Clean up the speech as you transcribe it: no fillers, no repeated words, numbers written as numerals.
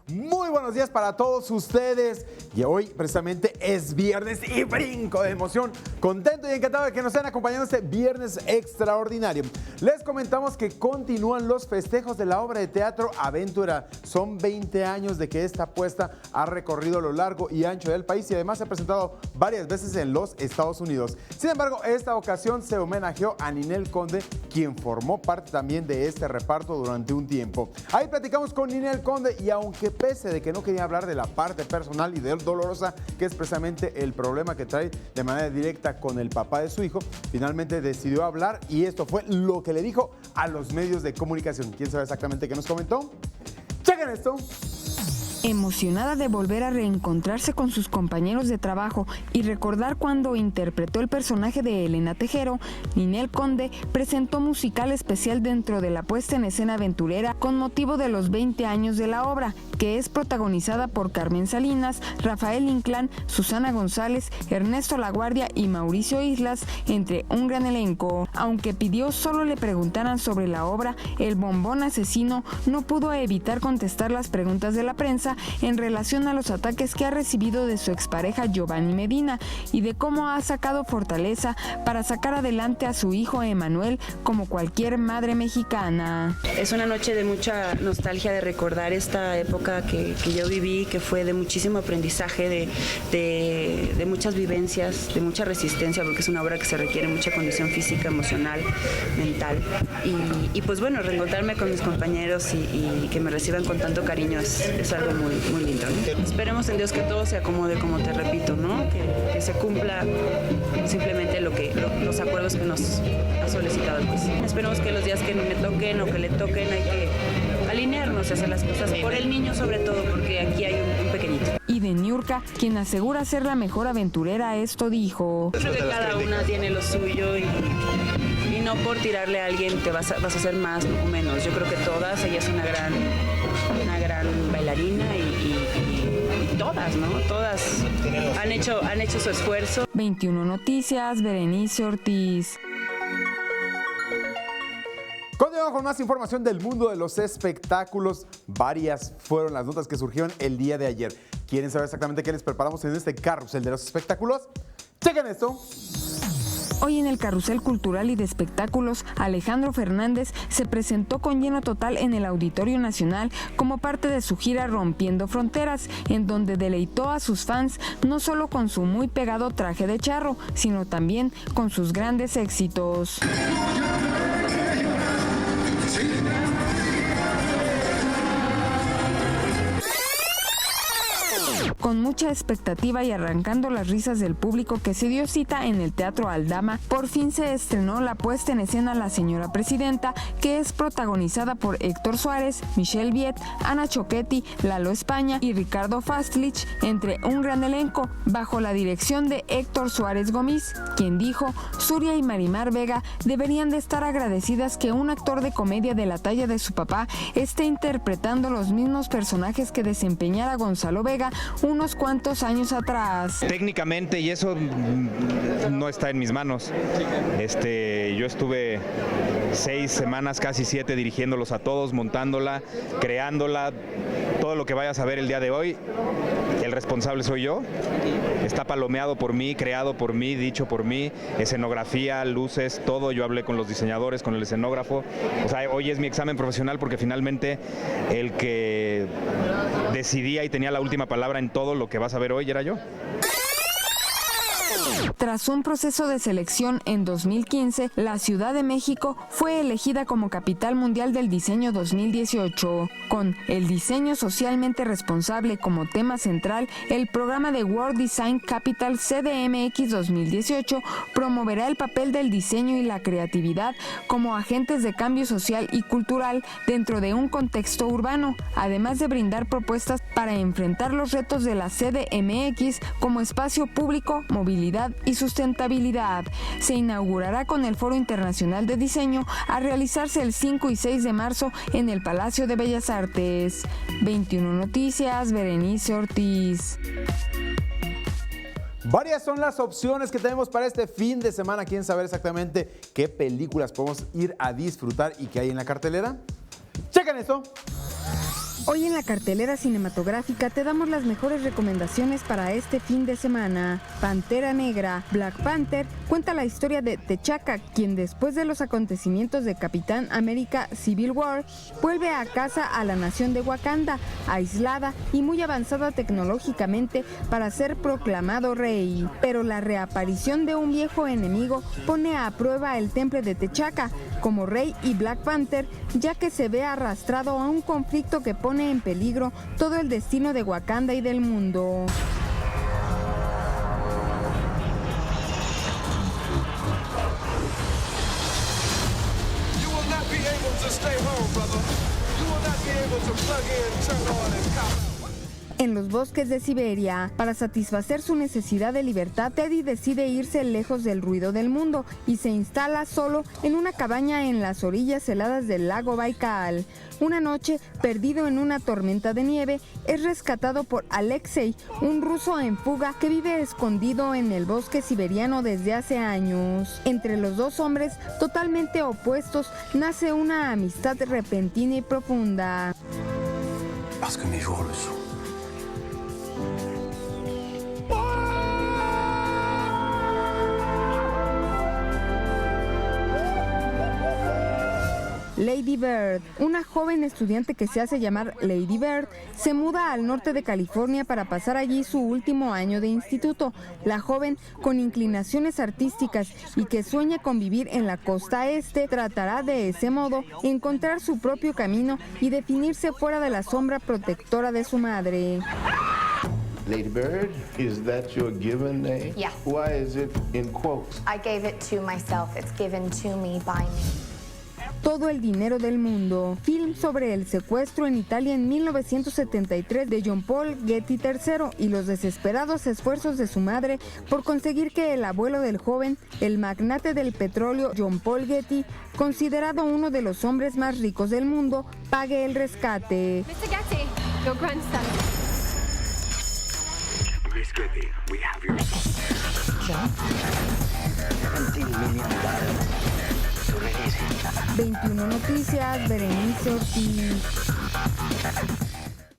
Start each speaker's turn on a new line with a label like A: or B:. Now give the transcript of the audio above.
A: Muy buenos días para todos ustedes. Y hoy precisamente es viernes y brinco de emoción. Contento y encantado de que nos estén acompañando este viernes extraordinario. Les comentamos que continúan los festejos de la obra de teatro Aventura. Son 20 años de que esta apuesta ha recorrido lo largo y ancho del país y además se ha presentado varias veces en los Estados Unidos. Sin embargo, esta ocasión se homenajeó a Ninel Conde, quien formó parte también de este reparto durante un tiempo. Ahí platicamos con Ninel Conde y aunque pese de que no quería hablar de la parte personal y dolorosa, que es precisamente el problema que trae de manera directa con el papá de su hijo, finalmente decidió hablar y esto fue lo que le dijo a los medios de comunicación. ¿Quién sabe exactamente qué nos comentó? ¡Chequen esto!
B: Emocionada de volver a reencontrarse con sus compañeros de trabajo y recordar cuando interpretó el personaje de Elena Tejero, Ninel Conde presentó musical especial dentro de la puesta en escena aventurera con motivo de los 20 años de la obra, que es protagonizada por Carmen Salinas, Rafael Inclán, Susana González, Ernesto Laguardia y Mauricio Islas, entre un gran elenco. Aunque pidió solo le preguntaran sobre la obra, el bombón asesino no pudo evitar contestar las preguntas de la prensa en relación a los ataques que ha recibido de su expareja Giovanni Medina y de cómo ha sacado fortaleza para sacar adelante a su hijo Emanuel como cualquier madre mexicana.
C: Es una noche de mucha nostalgia, de recordar esta época que yo viví, que fue de muchísimo aprendizaje, de muchas vivencias, de mucha resistencia, porque es una obra que se requiere mucha condición física, emocional, mental. Y pues bueno, reencontrarme con mis compañeros y que me reciban con tanto cariño es algo muy lindo, ¿no? Esperemos en Dios que todo se acomode, como te repito, ¿no? Que se cumpla simplemente los acuerdos que nos ha solicitado el juez. Esperemos que los días que me toquen o que le toquen hay que alinearnos y hacer las cosas por el niño sobre todo, porque aquí hay un pequeñito.
B: Y de Niurka, quien asegura ser la mejor aventurera, esto dijo:
C: Creo que cada una tiene lo suyo y no por tirarle a alguien te vas a hacer más o menos. Yo creo que todas, ella es una gran bailarina y todas, ¿no? Todas han hecho su esfuerzo.
B: 21 Noticias, Berenice Ortiz.
A: Continuamos con más información del mundo de los espectáculos. Varias fueron las notas que surgieron el día de ayer. ¿Quieren saber exactamente qué les preparamos en este carrusel de los espectáculos? ¡Chequen esto!
B: Hoy en el Carrusel Cultural y de Espectáculos, Alejandro Fernández se presentó con lleno total en el Auditorio Nacional como parte de su gira Rompiendo Fronteras, en donde deleitó a sus fans no solo con su muy pegado traje de charro, sino también con sus grandes éxitos. Con mucha expectativa y arrancando las risas del público que se dio cita en el Teatro Aldama, por fin se estrenó la puesta en escena La Señora Presidenta, que es protagonizada por Héctor Suárez, Michelle Viet, Ana Choquetti, Lalo España y Ricardo Fastlich, entre un gran elenco, bajo la dirección de Héctor Suárez Gómez, quien dijo: Suria y Marimar Vega deberían de estar agradecidas que un actor de comedia de la talla de su papá esté interpretando los mismos personajes que desempeñara Gonzalo Vega unos cuantos años atrás.
D: Técnicamente, y eso no está en mis manos. Yo estuve 6 semanas, casi 7, dirigiéndolos a todos, montándola, creándola, todo lo que vayas a ver el día de hoy. El responsable soy yo. Está palomeado por mí, creado por mí, dicho por mí, escenografía, luces, todo. Yo hablé con los diseñadores, con el escenógrafo. O sea, hoy es mi examen profesional porque finalmente el que decidía y tenía la última palabra en todo lo que vas a ver hoy era yo.
B: Tras un proceso de selección en 2015, la Ciudad de México fue elegida como Capital Mundial del Diseño 2018. Con el diseño socialmente responsable como tema central, el programa de World Design Capital CDMX 2018 promoverá el papel del diseño y la creatividad como agentes de cambio social y cultural dentro de un contexto urbano, además de brindar propuestas para enfrentar los retos de la CDMX como espacio público, movilidad y sustentabilidad. Se inaugurará con el Foro Internacional de Diseño a realizarse el 5 y 6 de marzo en el Palacio de Bellas Artes. 21 Noticias, Berenice Ortiz.
A: Varias son las opciones que tenemos para este fin de semana. ¿Quieren saber exactamente qué películas podemos ir a disfrutar y qué hay en la cartelera? ¡Chequen esto!
B: Hoy en la cartelera cinematográfica te damos las mejores recomendaciones para este fin de semana. Pantera Negra. Black Panther cuenta la historia de T'Chaka, quien después de los acontecimientos de Capitán América Civil War, vuelve a casa a la nación de Wakanda, aislada y muy avanzada tecnológicamente para ser proclamado rey. Pero la reaparición de un viejo enemigo pone a prueba el temple de T'Chaka como rey y Black Panther, ya que se ve arrastrado a un conflicto que pone en peligro todo el destino de Wakanda y del mundo. En los bosques de Siberia, para satisfacer su necesidad de libertad, Teddy decide irse lejos del ruido del mundo y se instala solo en una cabaña en las orillas heladas del lago Baikal. Una noche, perdido en una tormenta de nieve, es rescatado por Alexei, un ruso en fuga que vive escondido en el bosque siberiano desde hace años. Entre los dos hombres, totalmente opuestos, nace una amistad repentina y profunda.
E: Parce que mes jours le sont.
B: Lady Bird, una joven estudiante que se hace llamar Lady Bird, se muda al norte de California para pasar allí su último año de instituto. La joven, con inclinaciones artísticas y que sueña con vivir en la costa este, tratará de ese modo encontrar su propio camino y definirse fuera de la sombra protectora de su madre.
F: Lady Bird, is that your given name?
G: Yeah.
F: Why is it in quotes?
G: I gave it to myself. It's given to me by me.
B: Todo el dinero del mundo. Film sobre el secuestro en Italia en 1973 de John Paul Getty III y los desesperados esfuerzos de su madre por conseguir que el abuelo del joven, el magnate del petróleo John Paul Getty, considerado uno de los hombres más ricos del mundo, pague el rescate.
H: Mr. Getty, your grandson.
E: Miss Getty, we have your son.
B: 21 Noticias, Berenice Ortiz.